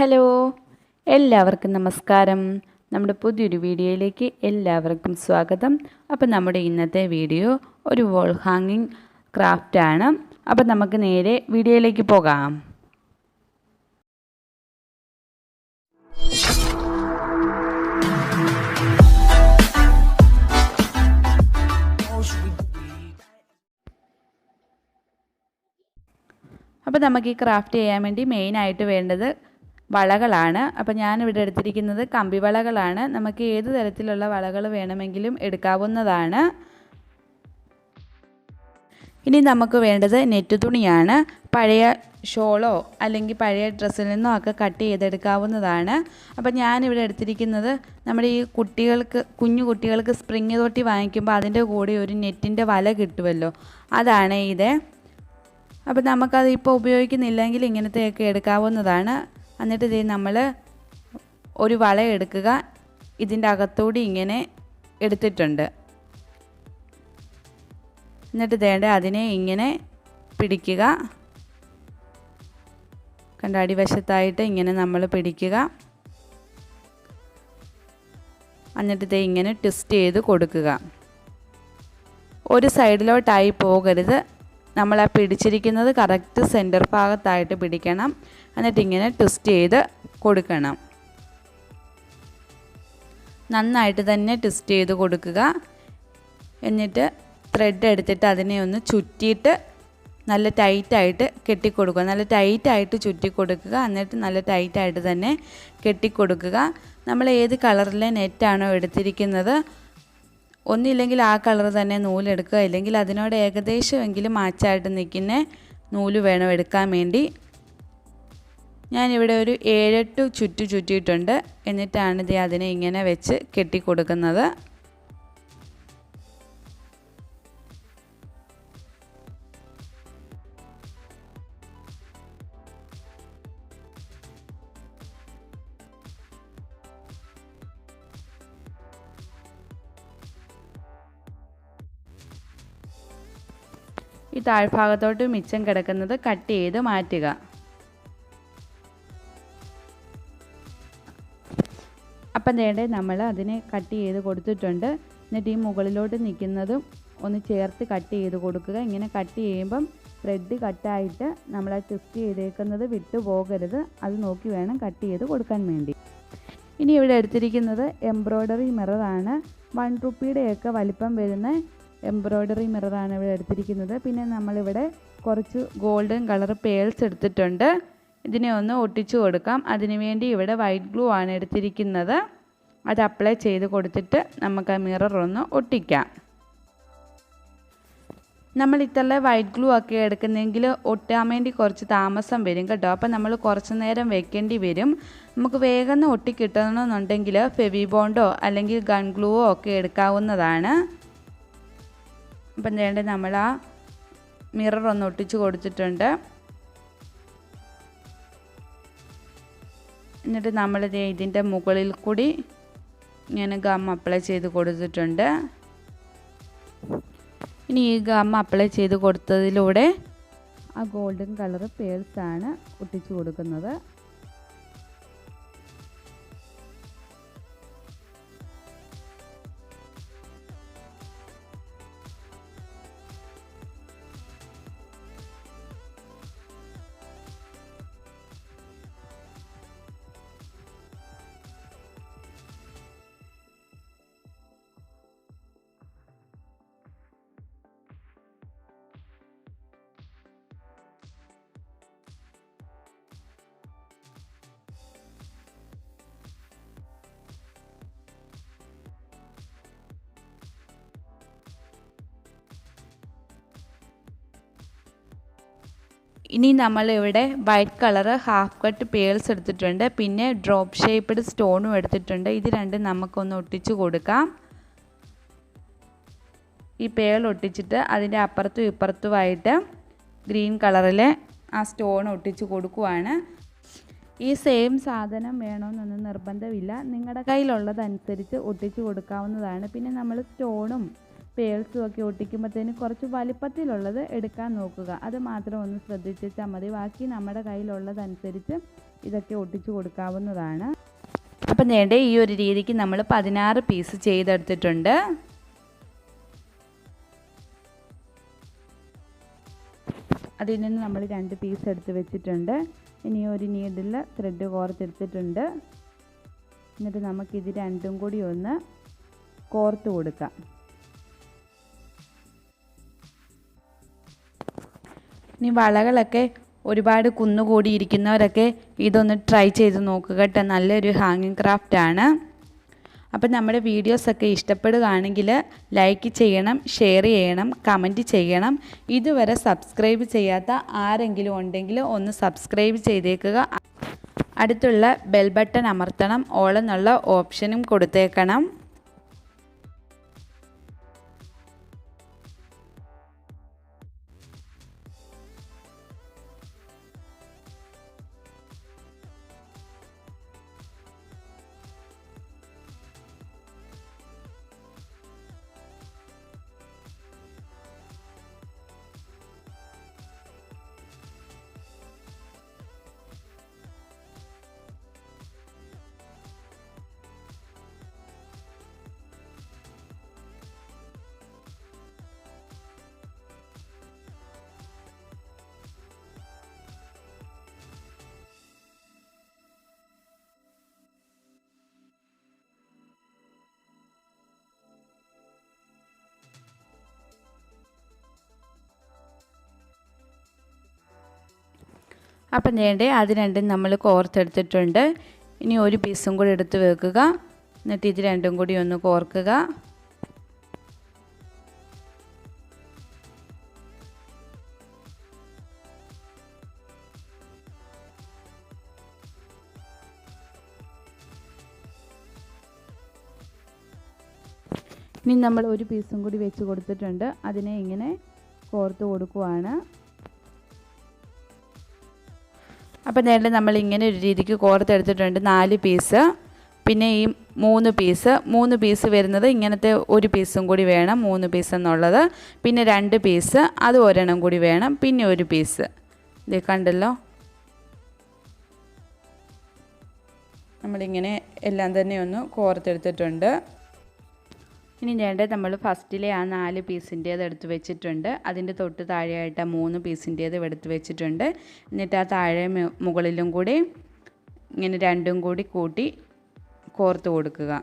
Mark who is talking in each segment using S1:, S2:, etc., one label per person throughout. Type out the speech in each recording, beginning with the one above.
S1: Hello, എല്ലാവർക്കും നമസ്കാരം. നമ്മുടെ പുതിയൊരു വീഡിയോയിലേക്ക് എല്ലാവർക്കും സ്വാഗതം. അപ്പോൾ നമ്മുടെ ഇന്നത്തെ വീഡിയോ ഒരു വോൾ ഹാങ്ങിങ് ക്രാഫ്റ്റാണ്. അപ്പോൾ നമുക്ക് നേരെ വീഡിയോയിലേക്ക് പോകാം. അപ്പോൾ നമുക്ക് ഈ ക്രാഫ്റ്റ് ചെയ്യാൻ വേണ്ടി മെയിനായിട്ട് വേണ്ടത് വളകളാണ്. അപ്പോൾ ഞാനിവിടെ എടുത്തിരിക്കുന്നത് കമ്പി വളകളാണ്. നമുക്ക് ഏത് തരത്തിലുള്ള വളകൾ വേണമെങ്കിലും എടുക്കാവുന്നതാണ്. ഇനി നമുക്ക് വേണ്ടത് നെറ്റ് തുണിയാണ്. പഴയ ഷോളോ അല്ലെങ്കിൽ പഴയ ഡ്രസ്സിൽ നിന്നോ ഒക്കെ കട്ട് ചെയ്തെടുക്കാവുന്നതാണ്. അപ്പോൾ ഞാനിവിടെ എടുത്തിരിക്കുന്നത് നമ്മുടെ ഈ കുഞ്ഞു കുട്ടികൾക്ക് സ്പ്രിങ് തൊട്ടി വാങ്ങിക്കുമ്പോൾ അതിൻ്റെ കൂടെ ഒരു നെറ്റിൻ്റെ വല കിട്ടുമല്ലോ, അതാണ് ഇത്. അപ്പോൾ നമുക്കത് ഇപ്പോൾ ഉപയോഗിക്കുന്നില്ലെങ്കിൽ ഇങ്ങനത്തെയൊക്കെ എടുക്കാവുന്നതാണ്. എന്നിട്ട് ഇത് നമ്മൾ ഒരു വള എടുക്കുക, ഇതിൻ്റെ അകത്തൂടി ഇങ്ങനെ എടുത്തിട്ടുണ്ട്. എന്നിട്ട് വേണ്ട അതിനെ ഇങ്ങനെ പിടിക്കുക. കണ്ട അടിവശത്തായിട്ട് ഇങ്ങനെ നമ്മൾ പിടിക്കുക. എന്നിട്ട് ഇത് ഇങ്ങനെ ട്വിസ്റ്റ് ചെയ്ത് കൊടുക്കുക. ഒരു സൈഡിലോട്ടായി പോകരുത്. നമ്മൾ ആ പിടിച്ചിരിക്കുന്നത് കറക്റ്റ് സെൻറ്റർ ഭാഗത്തായിട്ട് പിടിക്കണം. എന്നിട്ട് ഇങ്ങനെ ട്വിസ്റ്റ് ചെയ്ത് കൊടുക്കണം. നന്നായിട്ട് തന്നെ ട്വിസ്റ്റ് ചെയ്ത് കൊടുക്കുക. എന്നിട്ട് ത്രെഡ് എടുത്തിട്ട് അതിനെ ഒന്ന് ചുറ്റിയിട്ട് നല്ല ടൈറ്റായിട്ട് കെട്ടിക്കൊടുക്കുക. നല്ല ടൈറ്റായിട്ട് ചുറ്റി കൊടുക്കുക. എന്നിട്ട് നല്ല ടൈറ്റായിട്ട് തന്നെ കെട്ടിക്കൊടുക്കുക. നമ്മൾ ഏത് കളറിലെ നെറ്റാണോ എടുത്തിരിക്കുന്നത്, ഒന്നില്ലെങ്കിൽ ആ കളർ തന്നെ നൂലെടുക്കുക, ഇല്ലെങ്കിൽ അതിനോട് ഏകദേശമെങ്കിലും മാച്ചായിട്ട് നിൽക്കുന്ന നൂല് വേണം എടുക്കാൻ വേണ്ടി. ഞാനിവിടെ ഒരു 7-8 ചുറ്റിയിട്ടുണ്ട്. എന്നിട്ടാണിത് അതിനെ ഇങ്ങനെ വെച്ച് കെട്ടിക്കൊടുക്കുന്നത്. ഈ താഴ്ഭാഗത്തോട്ട് മിച്ചം കിടക്കുന്നത് കട്ട് ചെയ്ത് മാറ്റുക. അപ്പം വേണ്ടേ നമ്മൾ അതിനെ കട്ട് ചെയ്ത് കൊടുത്തിട്ടുണ്ട്. എന്നിട്ട് ഈ മുകളിലോട്ട് നിൽക്കുന്നതും ഒന്ന് ചേർത്ത് കട്ട് ചെയ്ത് കൊടുക്കുക. ഇങ്ങനെ കട്ട് ചെയ്യുമ്പം ത്രെഡ് കട്ടായിട്ട് നമ്മൾ ആ ട്വിസ്റ്റ് ചെയ്തേക്കുന്നത് വിട്ടു പോകരുത്. അത് നോക്കി വേണം കട്ട് ചെയ്ത് കൊടുക്കാൻ വേണ്ടി. ഇനി ഇവിടെ എടുത്തിരിക്കുന്നത് എംബ്രോയ്ഡറി മിററാണ്. 1 രൂപയുടെയൊക്കെ വലിപ്പം വരുന്ന എംബ്രോയ്ഡറി മിററാണ് ഇവിടെ എടുത്തിരിക്കുന്നത്. പിന്നെ നമ്മളിവിടെ കുറച്ച് ഗോൾഡൻ കളർ പേൾസ് എടുത്തിട്ടുണ്ട്. ഇതിനെ ഒന്ന് ഒട്ടിച്ചു കൊടുക്കാം. അതിനുവേണ്ടി ഇവിടെ വൈറ്റ് ഗ്ലൂ ആണ് എടുത്തിരിക്കുന്നത്. അത് അപ്ലൈ ചെയ്ത് കൊടുത്തിട്ട് നമുക്ക് ആ മിറർ ഒന്ന് ഒട്ടിക്കാം. നമ്മൾ ഇത്ര വൈറ്റ് ഗ്ലൂ ഒക്കെ എടുക്കുന്നെങ്കിൽ ഒട്ടാൻ വേണ്ടി കുറച്ച് താമസം വരും കേട്ടോ. അപ്പം നമ്മൾ കുറച്ച് നേരം വെക്കേണ്ടി വരും. നമുക്ക് വേഗം ഒട്ടിക്കിട്ടണമെന്നുണ്ടെങ്കിൽ ഫെവി ബോണ്ടോ അല്ലെങ്കിൽ ഗൺ ഗ്ലൂവോ ഒക്കെ എടുക്കാവുന്നതാണ്. അപ്പം വേണ്ടത് നമ്മൾ ആ മിറർ ഒന്ന് ഒട്ടിച്ച് കൊടുത്തിട്ടുണ്ട്. എന്നിട്ട് നമ്മളിത് ഇതിൻ്റെ മുകളിൽ കൂടി ഇങ്ങനെ ഗം അപ്ലൈ ചെയ്ത് കൊടുത്തിട്ടുണ്ട്. ഇനി ഈ ഗം അപ്ലൈ ചെയ്ത് കൊടുത്തതിലൂടെ ആ ഗോൾഡൻ കളർ പേൾസാണ് ഒട്ടിച്ച് കൊടുക്കുന്നത്. ഇനി നമ്മളിവിടെ white colour half cut pearls എടുത്തിട്ടുണ്ട്. പിന്നെ ഡ്രോപ്പ് ഷേപ്പ്ഡ് സ്റ്റോണും എടുത്തിട്ടുണ്ട്. ഇത് രണ്ടും നമുക്കൊന്ന് ഒട്ടിച്ച് കൊടുക്കാം. ഈ പേൾ ഒട്ടിച്ചിട്ട് അതിൻ്റെ അപ്പുറത്തും ഇപ്പുറത്തുമായിട്ട് ഗ്രീൻ കളറിലെ ആ സ്റ്റോൺ ഒട്ടിച്ച് കൊടുക്കുവാണ്. ഈ സെയിം സാധനം വേണമെന്നൊന്നും നിർബന്ധമില്ല. നിങ്ങളുടെ കയ്യിലുള്ളതനുസരിച്ച് ഒട്ടിച്ച് കൊടുക്കാവുന്നതാണ്. പിന്നെ നമ്മൾ സ്റ്റോണും പേൾസും ഒക്കെ ഒട്ടിക്കുമ്പോഴത്തേന് കുറച്ച് വലിപ്പത്തിലുള്ളത് എടുക്കാൻ നോക്കുക. അത് മാത്രം ഒന്ന് ശ്രദ്ധിച്ചാൽ മതി. ബാക്കി നമ്മുടെ കയ്യിലുള്ളതനുസരിച്ച് ഇതൊക്കെ ഒട്ടിച്ചു കൊടുക്കാവുന്നതാണ്. അപ്പം നേടെ ഈ ഒരു രീതിക്ക് നമ്മൾ 16 പീസ് ചെയ്തെടുത്തിട്ടുണ്ട്. അതിൽ നിന്ന് നമ്മൾ 2 പീസ് എടുത്ത് വെച്ചിട്ടുണ്ട്. ഇനി ഒരു നീഡിൽ ത്രെഡ് കോർത്തെടുത്തിട്ടുണ്ട്. എന്നിട്ട് നമുക്കിത് രണ്ടും കൂടി ഒന്ന് കോർത്ത് കൊടുക്കാം. ഇനി വളകളൊക്കെ ഒരുപാട് കുന്നുകൂടിയിരിക്കുന്നവരൊക്കെ ഇതൊന്ന് ട്രൈ ചെയ്ത് നോക്കുക കേട്ടോ. നല്ലൊരു ഹാങ്ങിങ് ക്രാഫ്റ്റാണ്. അപ്പം നമ്മുടെ വീഡിയോസൊക്കെ ഇഷ്ടപ്പെടുകയാണെങ്കിൽ ലൈക്ക് ചെയ്യണം, ഷെയർ ചെയ്യണം, കമൻറ്റ് ചെയ്യണം. ഇതുവരെ സബ്സ്ക്രൈബ് ചെയ്യാത്ത ആരെങ്കിലും ഉണ്ടെങ്കിൽ ഒന്ന് സബ്സ്ക്രൈബ് ചെയ്തേക്കുക. അടുത്തുള്ള ബെൽ ബട്ടൺ അമർത്തണം. ഓൾ എന്നുള്ള ഓപ്ഷനും കൊടുത്തേക്കണം. അപ്പം വേണ്ടേ അത് രണ്ടും നമ്മൾ കോർത്തെടുത്തിട്ടുണ്ട്. ഇനി ഒരു പീസും കൂടി എടുത്ത് വെക്കുക. എന്നിട്ട് ഇത് രണ്ടും കൂടി ഒന്ന് കോർക്കുക. ഇനി നമ്മൾ ഒരു പീസും കൂടി വെച്ച് കൊടുത്തിട്ടുണ്ട്. അതിനെ ഇങ്ങനെ കോർത്ത് കൊടുക്കുവാണ്. അപ്പം നേരത്തെ നമ്മൾ ഇങ്ങനെ ഒരു രീതിക്ക് കോർത്തെടുത്തിട്ടുണ്ട് 4 പീസ്. പിന്നെ ഈ 3 പീസ് വരുന്നത് ഇങ്ങനത്തെ ഒരു പീസും കൂടി വേണം, 3 പീസ് എന്നുള്ളത്. പിന്നെ 2 പീസ്, അത് ഒരെണ്ണം കൂടി വേണം. പിന്നെ ഒരു പീസ്. ഇത് കണ്ടല്ലോ, നമ്മളിങ്ങനെ എല്ലാം തന്നെ ഒന്ന് കോർത്തെടുത്തിട്ടുണ്ട്. ഇനി വേണ്ടത് നമ്മൾ ഫസ്റ്റിലെ ആ 4 പീസിൻ്റേത് എടുത്ത് വെച്ചിട്ടുണ്ട്. അതിൻ്റെ തൊട്ട് താഴെയായിട്ട് ആ 3 പീസിൻ്റേത് എടുത്ത് വെച്ചിട്ടുണ്ട്. എന്നിട്ട് ആ താഴെ മുകളിലും കൂടി ഇങ്ങനെ രണ്ടും കൂടി കൂട്ടി കോർത്ത് കൊടുക്കുക.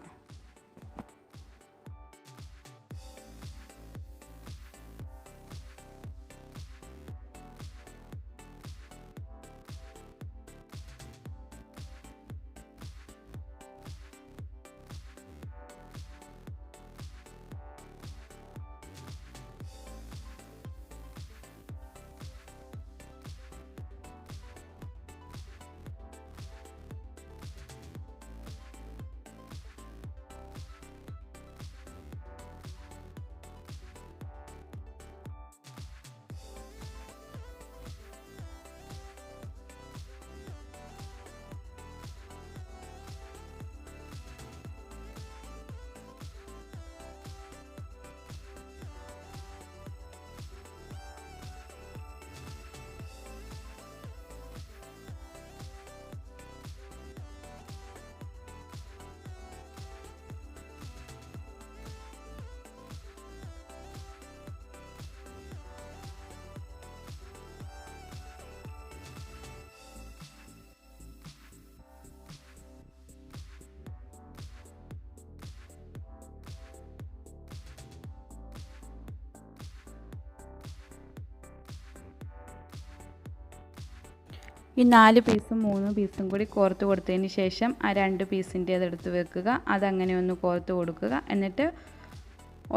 S1: ഈ 4 പീസും 3 പീസും കൂടി കോർത്ത് കൊടുത്തതിന് ശേഷം ആ 2 പീസിൻ്റെ അതെടുത്ത് വെക്കുക. അതങ്ങനെ ഒന്ന് കോർത്ത് കൊടുക്കുക. എന്നിട്ട്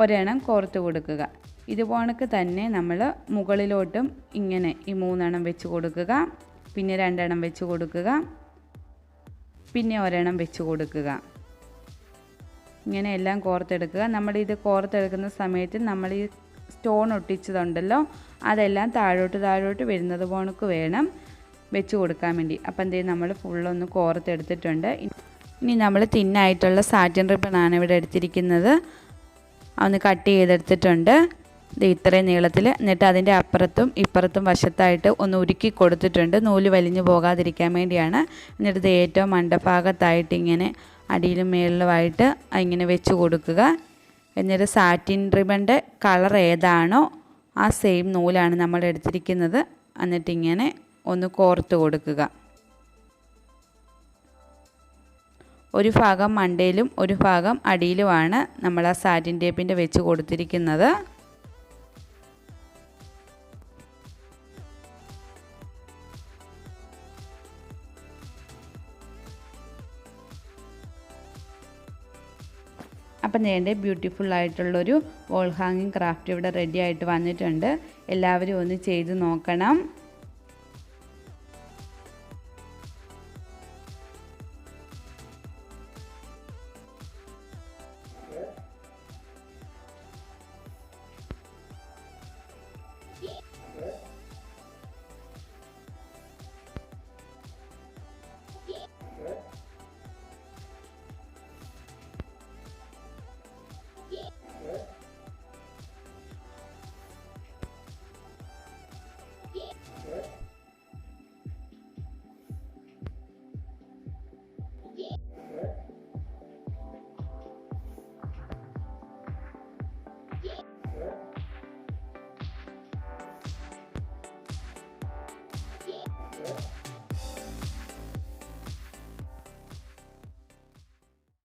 S1: ഒരെണ്ണം കോർത്ത് കൊടുക്കുക. ഇതുപോണക്ക് തന്നെ നമ്മൾ മുകളിലോട്ടും ഇങ്ങനെ ഈ 3 എണ്ണം വെച്ച് കൊടുക്കുക. പിന്നെ 2 എണ്ണം വെച്ച് കൊടുക്കുക. പിന്നെ ഒരെണ്ണം വെച്ച് കൊടുക്കുക. ഇങ്ങനെ എല്ലാം കോർത്തെടുക്കുക. നമ്മളിത് കോർത്തെടുക്കുന്ന സമയത്ത് നമ്മൾ ഈ സ്റ്റോൺ ഒട്ടിച്ചതുണ്ടല്ലോ, അതെല്ലാം താഴോട്ട് വരുന്നത് പോണക്ക് വേണം വെച്ച് കൊടുക്കാൻ വേണ്ടി. അപ്പം എന്തേ നമ്മൾ ഫുള്ളൊന്ന് കോർത്തെടുത്തിട്ടുണ്ട്. ഇനി നമ്മൾ തിന്നായിട്ടുള്ള സാറ്റിൻ റിബണാണ് ഇവിടെ എടുത്തിരിക്കുന്നത്. ഒന്ന് കട്ട് ചെയ്തെടുത്തിട്ടുണ്ട്. ഇത് ഇത്രയും നീളത്തിൽ. എന്നിട്ട് അതിൻ്റെ അപ്പുറത്തും ഇപ്പുറത്തും വശത്തായിട്ട് ഒന്ന് ഉരുക്കി കൊടുത്തിട്ടുണ്ട്, നൂല് വലിഞ്ഞു പോകാതിരിക്കാൻ വേണ്ടിയാണ്. എന്നിട്ട് ഇത് ഏറ്റവും മണ്ടഭാഗത്തായിട്ട് ഇങ്ങനെ അടിയിലും മേളിലുമായിട്ട് ഇങ്ങനെ വെച്ച് കൊടുക്കുക. എന്നിട്ട് സാറ്റിൻ റിബണിൻ്റെ കളർ ഏതാണോ ആ സെയിം നൂലാണ് നമ്മൾ എടുത്തിരിക്കുന്നത്. എന്നിട്ടിങ്ങനെ ഒന്ന് കോർത്ത് കൊടുക്കുക. ഒരു ഭാഗം മണ്ടയിലും ഒരു ഭാഗം അടിയിലുമാണ് നമ്മൾ ആ സാറ്റിൻ ടേപ്പിൻ്റെ വെച്ച് കൊടുത്തിരിക്കുന്നത്. അപ്പം നേരെ ബ്യൂട്ടിഫുള്ളായിട്ടുള്ളൊരു വോൾ ഹാങ്ങിങ് ക്രാഫ്റ്റ് ഇവിടെ റെഡി ആയിട്ട് വന്നിട്ടുണ്ട്. എല്ലാവരും ഒന്ന് ചെയ്ത് നോക്കണം.